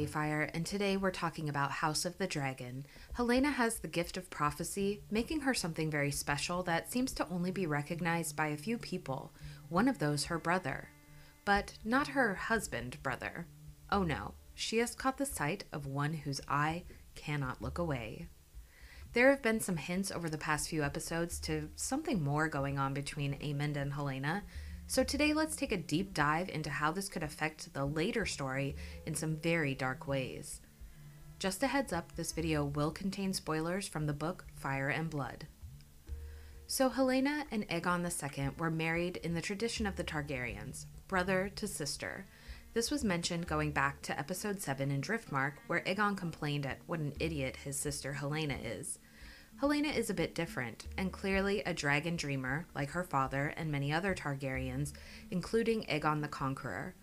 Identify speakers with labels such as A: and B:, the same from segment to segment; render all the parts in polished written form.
A: Sapphire, and today we're talking about House of the Dragon. Helena has the gift of prophecy, making her something very special that seems to only be recognized by a few people, one of those her brother. But not her husband brother. Oh no, she has caught the sight of one whose eye cannot look away. There have been some hints over the past few episodes to something more going on between Aemond and Helena, so today let's take a deep dive into how this could affect the later story in some very dark ways. Just a heads up, this video will contain spoilers from the book Fire and Blood. So Helena and Aegon II were married in the tradition of the Targaryens, brother to sister. This was mentioned going back to episode 7 in Driftmark, where Aegon complained at what an idiot his sister Helena is. Helena is a bit different, and clearly a dragon dreamer, like her father and many other Targaryens, including Aegon the Conqueror.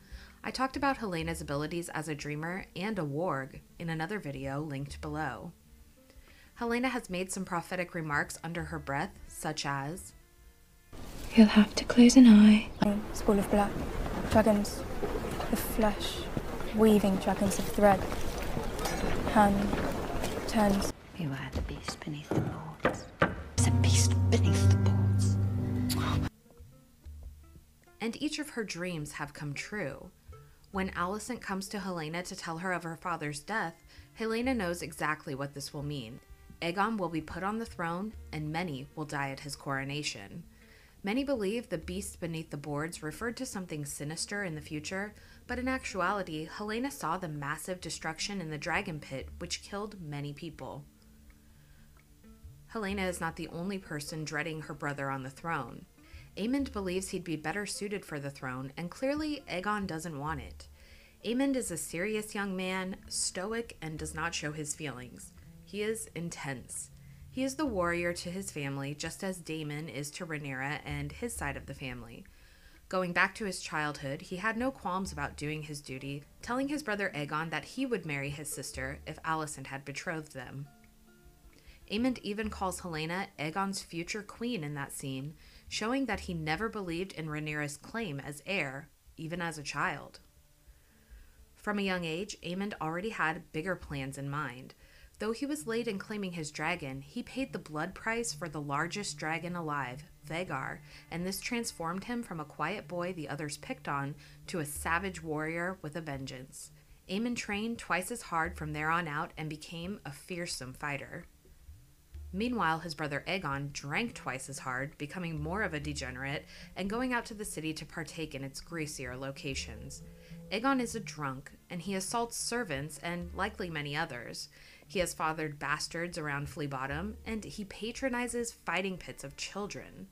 A: I talked about Helena's abilities as a dreamer and a warg in another video linked below. Helena has made some prophetic remarks under her breath, such as,
B: "You'll have to close an eye."
C: Spool of black, dragons of flesh, weaving dragons of thread. Hand turns.
D: Beware the beast beneath the boards. It's a beast beneath the boards.
A: And each of her dreams have come true. When Alicent comes to Helena to tell her of her father's death, Helena knows exactly what this will mean. Aegon will be put on the throne, and many will die at his coronation. Many believe the beast beneath the boards referred to something sinister in the future, but in actuality, Helena saw the massive destruction in the dragon pit, which killed many people. Helena is not the only person dreading her brother on the throne. Aemond believes he'd be better suited for the throne, and clearly Aegon doesn't want it. Aemond is a serious young man, stoic, and does not show his feelings. He is intense. He is the warrior to his family, just as Daemon is to Rhaenyra and his side of the family. Going back to his childhood, he had no qualms about doing his duty, telling his brother Aegon that he would marry his sister if Alicent had betrothed them. Aemond even calls Helena Aegon's future queen in that scene, showing that he never believed in Rhaenyra's claim as heir, even as a child. From a young age, Aemond already had bigger plans in mind. Though he was late in claiming his dragon, he paid the blood price for the largest dragon alive, Vhagar, and this transformed him from a quiet boy the others picked on to a savage warrior with a vengeance. Aemond trained twice as hard from there on out and became a fearsome fighter. Meanwhile, his brother Aegon drank twice as hard, becoming more of a degenerate and going out to the city to partake in its greasier locations. Aegon is a drunk, and he assaults servants and likely many others. He has fathered bastards around Flea Bottom, and he patronizes fighting pits of children.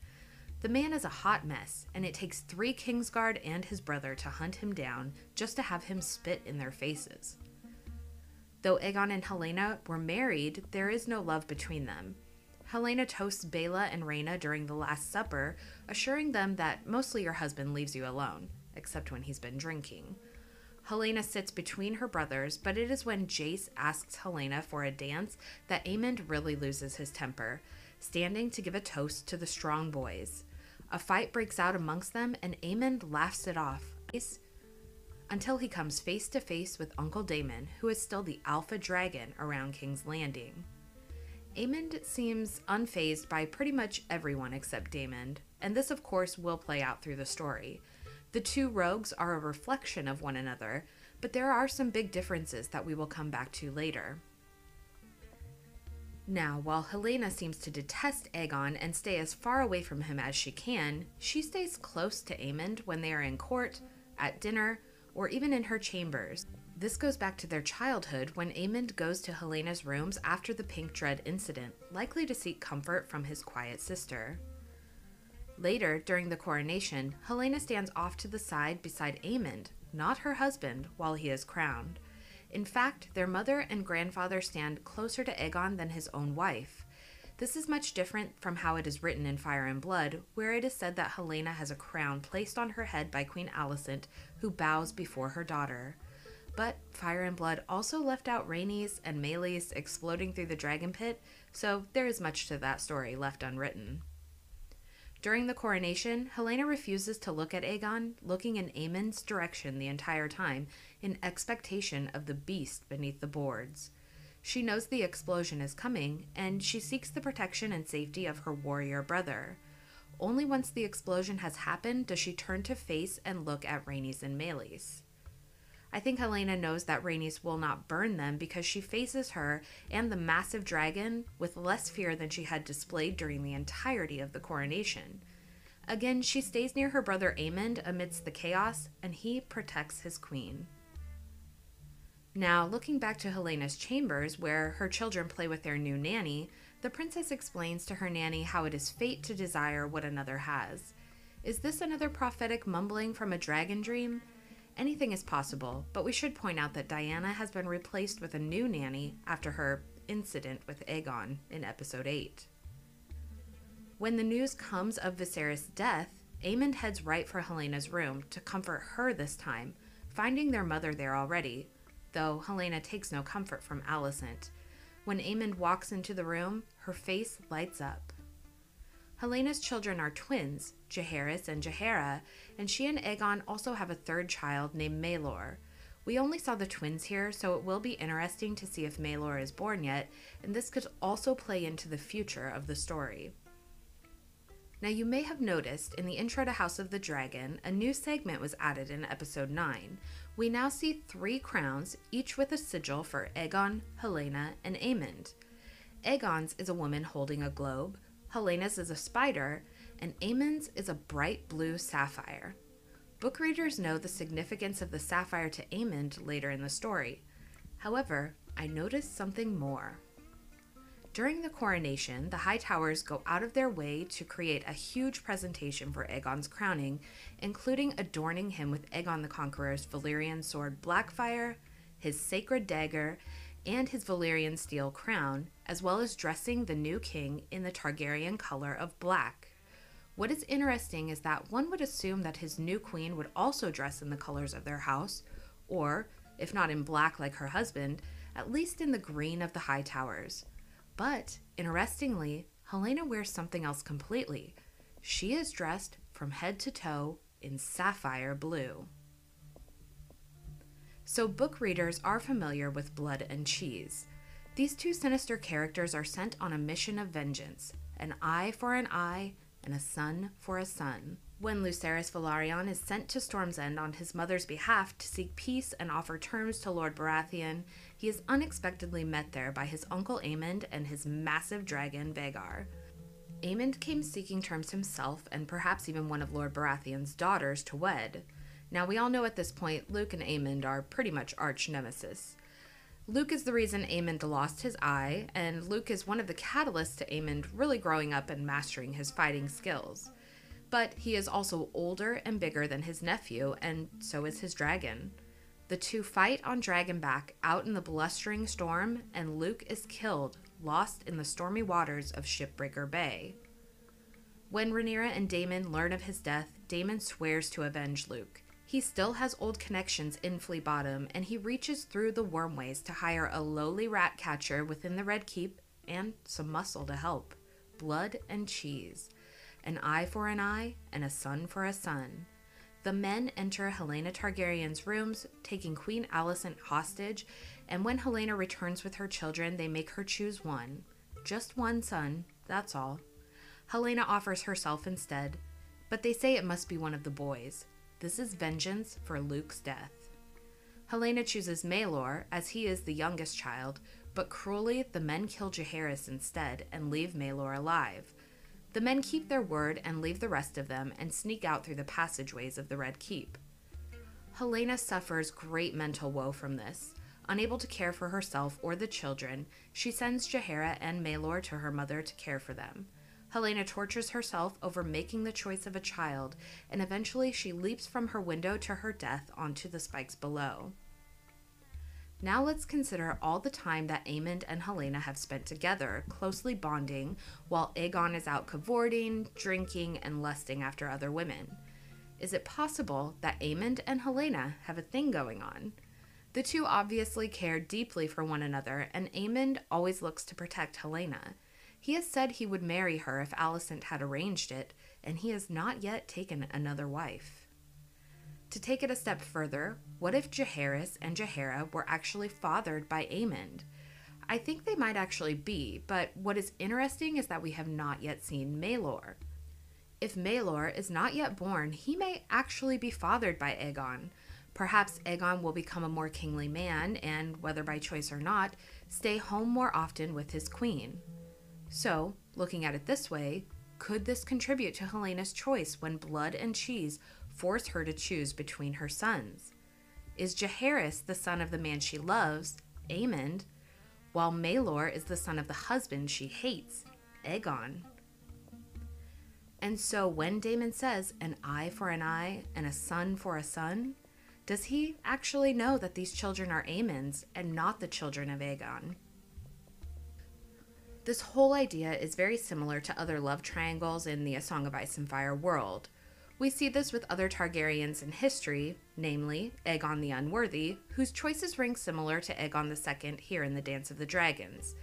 A: The man is a hot mess, and it takes 3 Kingsguard and his brother to hunt him down just to have him spit in their faces. Though Aegon and Helena were married, there is no love between them. Helena toasts Baela and Rhaena during the Last Supper, assuring them that mostly your husband leaves you alone, except when he's been drinking. Helena sits between her brothers, but it is when Jace asks Helena for a dance that Aemond really loses his temper, standing to give a toast to the strong boys. A fight breaks out amongst them, and Aemond laughs it off, until he comes face to face with Uncle Daemon, who is still the alpha dragon around King's Landing. Aemond seems unfazed by pretty much everyone except Daemon, and this of course will play out through the story. The two rogues are a reflection of one another, but there are some big differences that we will come back to later. Now, while Helena seems to detest Aegon and stay as far away from him as she can, she stays close to Aemond when they are in court, at dinner, or even in her chambers. This goes back to their childhood when Aemond goes to Helena's rooms after the Pink Dread incident, likely to seek comfort from his quiet sister. Later, during the coronation, Helena stands off to the side beside Aemond, not her husband, while he is crowned. In fact, their mother and grandfather stand closer to Aegon than his own wife. This is much different from how it is written in Fire and Blood, where it is said that Helena has a crown placed on her head by Queen Alicent, who bows before her daughter. But Fire and Blood also left out Rhaenys and Meleys exploding through the dragon pit, so there is much to that story left unwritten. During the coronation, Helena refuses to look at Aegon, looking in Aemond's direction the entire time in expectation of the beast beneath the boards. She knows the explosion is coming, and she seeks the protection and safety of her warrior brother. Only once the explosion has happened does she turn to face and look at Rhaenys and Meleys. I think Helena knows that Rhaenys will not burn them because she faces her and the massive dragon with less fear than she had displayed during the entirety of the coronation. Again, she stays near her brother Aemond amidst the chaos, and he protects his queen. Now, looking back to Helena's chambers, where her children play with their new nanny, the princess explains to her nanny how it is fate to desire what another has. Is this another prophetic mumbling from a dragon dream? Anything is possible, but we should point out that Diana has been replaced with a new nanny after her incident with Aegon in episode 8. When the news comes of Viserys' death, Aemond heads right for Helena's room to comfort her this time, finding their mother there already, though Helena takes no comfort from Alicent. When Aemond walks into the room, her face lights up. Helena's children are twins, Jaehaerys and Jaehaera, and she and Aegon also have a third child named Maelor. We only saw the twins here, so it will be interesting to see if Maelor is born yet, and this could also play into the future of the story. Now, you may have noticed in the intro to House of the Dragon, a new segment was added in episode 9. We now see 3 crowns, each with a sigil for Aegon, Helena, and Aemond. Aegon's is a woman holding a globe, Helena's is a spider, and Aemond's is a bright blue sapphire. Book readers know the significance of the sapphire to Aemond later in the story. However, I noticed something more. During the coronation, the Hightowers go out of their way to create a huge presentation for Aegon's crowning, including adorning him with Aegon the Conqueror's Valyrian sword Blackfire, his sacred dagger, and his Valyrian steel crown, as well as dressing the new king in the Targaryen color of black. What is interesting is that one would assume that his new queen would also dress in the colors of their house, or, if not in black like her husband, at least in the green of the Hightowers. But, interestingly, Helena wears something else completely. She is dressed from head to toe in sapphire blue. So book readers are familiar with blood and cheese. These 2 sinister characters are sent on a mission of vengeance, an eye for an eye and a son for a son. When Lucerys Velaryon is sent to Storm's End on his mother's behalf to seek peace and offer terms to Lord Baratheon, he is unexpectedly met there by his uncle Aemond and his massive dragon Vhagar. Aemond came seeking terms himself and perhaps even one of Lord Baratheon's daughters to wed. Now, we all know at this point Luke and Aemond are pretty much arch nemesis. Luke is the reason Aemond lost his eye, and Luke is one of the catalysts to Aemond really growing up and mastering his fighting skills. But he is also older and bigger than his nephew, and so is his dragon. The 2 fight on Dragonback out in the blustering storm, and Luke is killed, lost in the stormy waters of Shipbreaker Bay. When Rhaenyra and Daemon learn of his death, Daemon swears to avenge Luke. He still has old connections in Flea Bottom, and he reaches through the wormways to hire a lowly rat catcher within the Red Keep and some muscle to help. Blood and cheese. An eye for an eye and a son for a son. The men enter Helena Targaryen's rooms, taking Queen Alicent hostage, and when Helena returns with her children, they make her choose one. Just one son, that's all. Helena offers herself instead, but they say it must be one of the boys. This is vengeance for Luke's death. Helena chooses Maelor, as he is the youngest child, but cruelly the men kill Jaehaerys instead and leave Maelor alive. The men keep their word and leave the rest of them and sneak out through the passageways of the Red Keep. Helena suffers great mental woe from this. Unable to care for herself or the children, she sends Jaehaera and Maelor to her mother to care for them. Helena tortures herself over making the choice of a child, and eventually she leaps from her window to her death onto the spikes below. Now let's consider all the time that Aemond and Helena have spent together, closely bonding, while Aegon is out cavorting, drinking, and lusting after other women. Is it possible that Aemond and Helena have a thing going on? The 2 obviously care deeply for one another, and Aemond always looks to protect Helena. He has said he would marry her if Alicent had arranged it, and he has not yet taken another wife. To take it a step further, what if Jaehaerys and Jaehaera were actually fathered by Aemond? I think they might actually be, but what is interesting is that we have not yet seen Maelor. If Maelor is not yet born, he may actually be fathered by Aegon. Perhaps Aegon will become a more kingly man and, whether by choice or not, stay home more often with his queen. So, looking at it this way, could this contribute to Helena's choice when blood and cheese force her to choose between her sons? Is Jaehaerys the son of the man she loves, Aemond, while Maelor is the son of the husband she hates, Aegon? And so when Daemon says an eye for an eye and a son for a son, does he actually know that these children are Aemond's and not the children of Aegon? This whole idea is very similar to other love triangles in the A Song of Ice and Fire world. We see this with other Targaryens in history, namely Aegon the Unworthy, whose choices ring similar to Aegon II here in the Dance of the Dragons.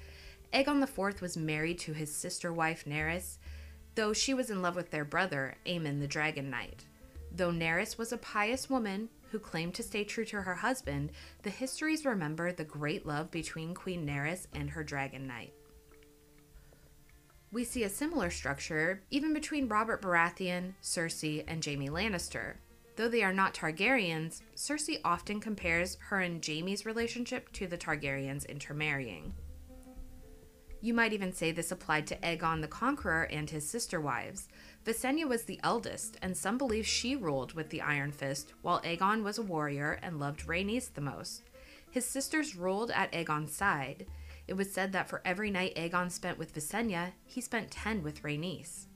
A: Aegon IV was married to his sister wife Nerys, though she was in love with their brother, Aemon the Dragon Knight. Though Nerys was a pious woman who claimed to stay true to her husband, the histories remember the great love between Queen Nerys and her Dragon Knight. We see a similar structure even between Robert Baratheon, Cersei, and Jaime Lannister. Though they are not Targaryens, Cersei often compares her and Jaime's relationship to the Targaryens intermarrying. You might even say this applied to Aegon the Conqueror and his sister wives. Visenya was the eldest, and some believe she ruled with the Iron Fist, while Aegon was a warrior and loved Rhaenys the most. His sisters ruled at Aegon's side. It was said that for every night Aegon spent with Visenya, he spent 10 with Rhaenys.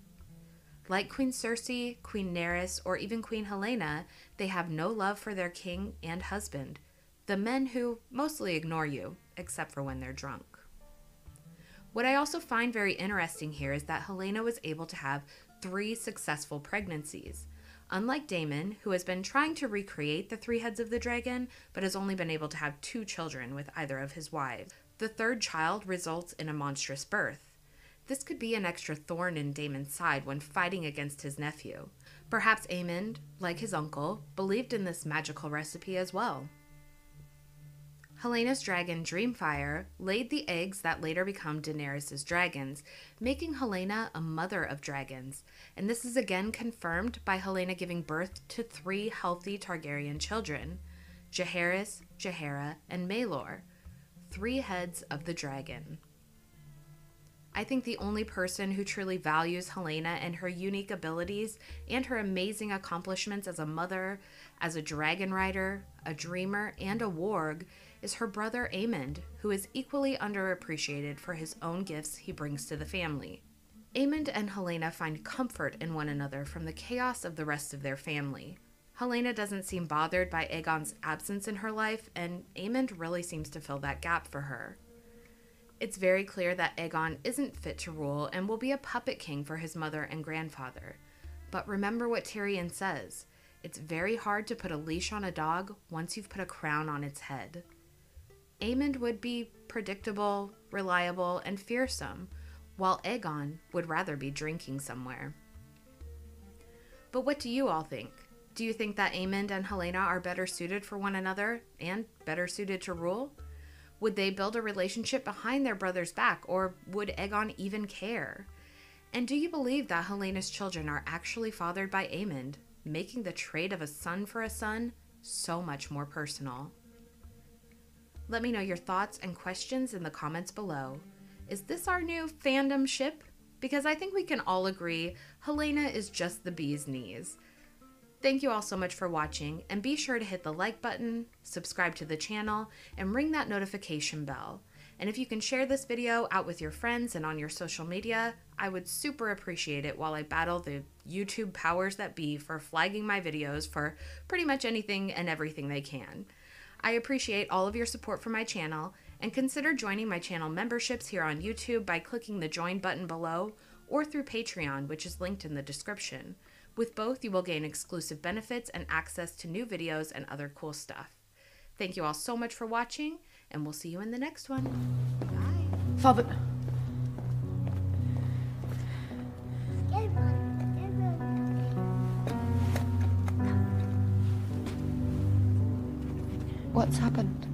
A: Like Queen Cersei, Queen Nerys, or even Queen Helena, they have no love for their king and husband, the men who mostly ignore you, except for when they're drunk. What I also find very interesting here is that Helena was able to have 3 successful pregnancies. Unlike Daemon, who has been trying to recreate the 3 heads of the dragon, but has only been able to have 2 children with either of his wives. The 3rd child results in a monstrous birth. This could be an extra thorn in Daemon's side when fighting against his nephew. Perhaps Aemond, like his uncle, believed in this magical recipe as well. Helena's dragon Dreamfire laid the eggs that later become Daenerys' dragons, making Helena a mother of dragons, and this is again confirmed by Helena giving birth to 3 healthy Targaryen children, Jaehaerys, Jaehaera, and Maelor, 3 heads of the dragon. I think the only person who truly values Helena and her unique abilities and her amazing accomplishments as a mother, as a dragon rider, a dreamer, and a warg is her brother Aemond, who is equally underappreciated for his own gifts he brings to the family. Aemond and Helena find comfort in one another from the chaos of the rest of their family. Helena doesn't seem bothered by Aegon's absence in her life, and Aemond really seems to fill that gap for her. It's very clear that Aegon isn't fit to rule and will be a puppet king for his mother and grandfather. But remember what Tyrion says, it's very hard to put a leash on a dog once you've put a crown on its head. Aemond would be predictable, reliable, and fearsome, while Aegon would rather be drinking somewhere. But what do you all think? Do you think that Aemond and Helena are better suited for one another and better suited to rule? Would they build a relationship behind their brother's back, or would Aegon even care? And do you believe that Helena's children are actually fathered by Aemond, making the trade of a son for a son so much more personal? Let me know your thoughts and questions in the comments below. Is this our new fandom ship? Because I think we can all agree Helena is just the bee's knees. Thank you all so much for watching, and be sure to hit the like button, subscribe to the channel, and ring that notification bell. And if you can share this video out with your friends and on your social media, I would super appreciate it while I battle the YouTube powers that be for flagging my videos for pretty much anything and everything they can. I appreciate all of your support for my channel, and consider joining my channel memberships here on YouTube by clicking the join button below or through Patreon, which is linked in the description. With both, you will gain exclusive benefits and access to new videos and other cool stuff. Thank you all so much for watching, and we'll see you in the next one. Bye.
C: Father.
D: What's happened?